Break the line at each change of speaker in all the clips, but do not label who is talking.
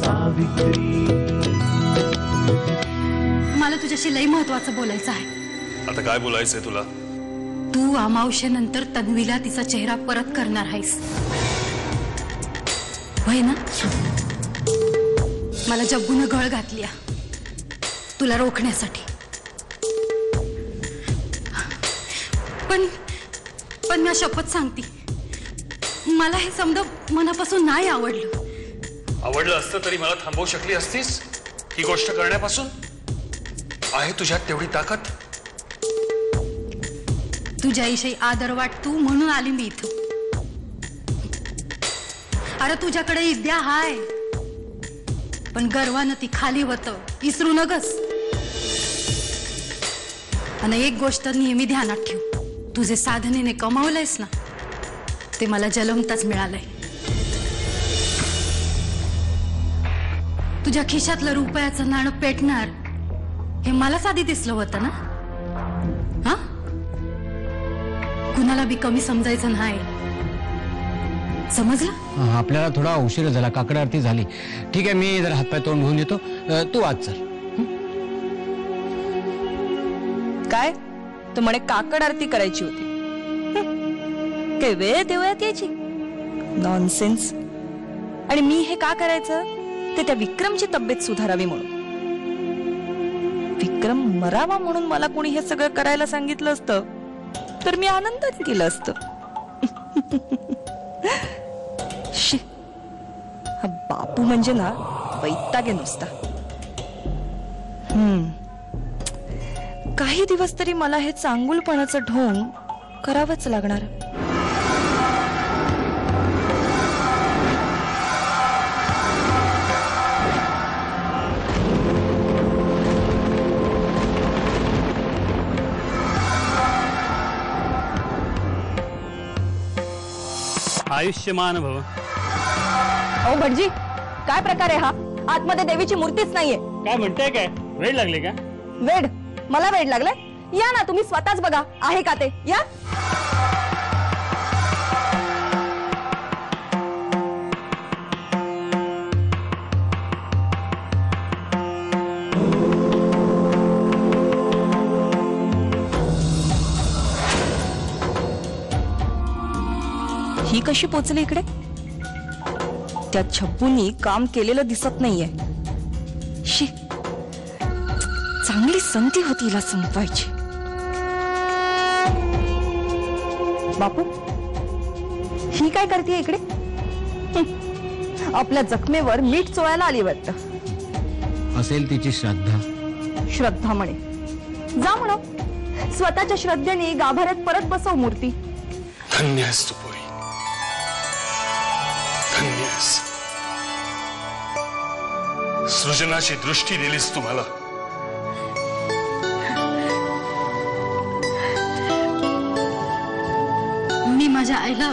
सावित्री।
मला तुझ्याशी लई महत्वाचं बोलायचं आहे।
आता काय बोलायचंय तुला?
तू अमावस्येनंतर तन्वीला तिचा चेहरा परत करणार आहेस, होय ना? मला जग्गून गळ घातली तुला रोखण्यासाठी, पण मी शपथ सांगते, मला हे समज मनापासून नाही आवडलं।
आवडलं असतं तरी मला थांबवू शकली असतीस ही गोष्ट करण्यापासून? आहे तुझ्यात तेवढी ताकद?
तुझ्याविषयी आदर वाटतो म्हणून आली मी इथं। अरे तुझ्याकडे विद्या हाय, पण गर्वानं ती खाली होत, विसरू नगस। आणि एक गोष्ट नेहमी ध्यानात ठेव, तुझे साधनेने कमावलंयस ना ते मला जन्मताच मिळालंय। तुझ्या खिशातलं रुपयाचं नाणं पेटणार हे मलाच आधी दिसलं होतं ना? हा, कुणाला बी कमी समजायचं नाही, समजलं?
आपल्याला थोडा उशीर झाला, काकड आरती झाली। ठीक आहे, मी जरा हातपाय तोंड धुवून येतो, तू आज चल।
काय तू म्हणे काकड आरती करायची होती? काय वेळ देवळात यायची? नॉनसेन्स। आणि मी हे का करायचं? ते त्या विक्रमची तब्येत सुधारावी म्हणून। विक्रम मरावा म्हणून मला कोणी हे सगळं करायला सांगितलं असतं तर मी आनंदाने केलं असतं। हा बापू म्हणजे ना वैताग आहे नुसता। काही दिवस तरी मला हे चांगुलपणाचं ढोंग करावंच लागणार।
आयुष्यमान भव।
अहो भटजी, काय प्रकार आहे हा? आतमध्ये देवीची मूर्तीच नाहीये।
काय म्हणताय? काय वेळ लागले का?
वेड? मला वेड लागलाय? या ना तुम्ही स्वतःच बघा आहे का ते, या। ही कशी पोचली इकडे? त्या छप्पूनी काम केलेलं दिसत नाहीये। शी, चांगली संधी होती हिला संपवायची। बापू, ही काय करते इकडे? आपल्या जखमेवर मीठ चोळायला आली वाटतं।
असेल तिची श्रद्धा।
श्रद्धा म्हणे, जा म्हणा स्वतःच्या श्रद्धेने गाभाऱ्यात परत बसव मूर्ती।
धन्य आहेस तू पोरी, धन्य आहेस। सृजनाची दृष्टी दिलीस तुम्हाला।
मी माझ्या आईला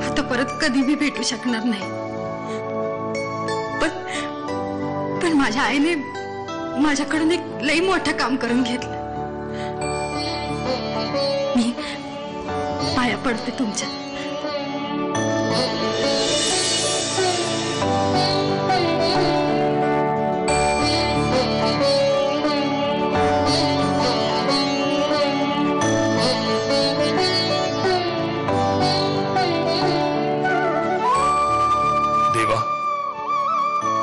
आता परत कधी भी भेटू शकणार नाही, पण माझ्या आईने माझ्याकडून एक लई मोठं काम करून घेतलं। मी पाया पडते तुमच्या।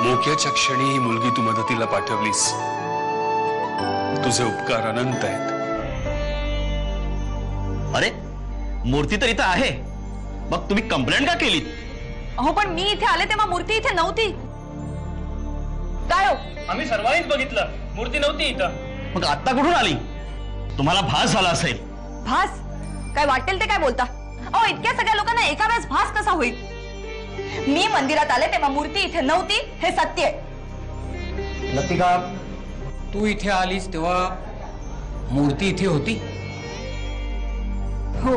मोक्याच्या क्षणी ही मुलगी तू मदतीला पाठवलीस, तुझे उपकार अनंत आहेत।
अरे मूर्ती तर इथं आहे, मग तुम्ही कंप्लेंट का केली?
अहो पण मी इथे आले तेव्हा मूर्ती इथे नव्हती। काय हो?
आम्ही सर्वांनीच बघितलं, मूर्ती नव्हती इथं।
मग आता कुठून आली? तुम्हाला भास झाला असेल।
भास? काय वाटेल ते काय बोलता? अहो इतक्या सगळ्या लोकांना एका वेळेस भास कसा होईल? मी मंदिरात आले तेव्हा मूर्ती इथे नव्हती, हे सत्य आहे।
लतिका, तू इथे आलीस तेव्हा मूर्ती इथे होती?
हो,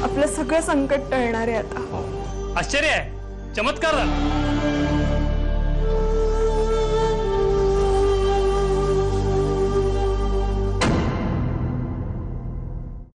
आपलं सगळं संकट टळणार आहे आता।
आश्चर्य आहे, चमत्कार झाला।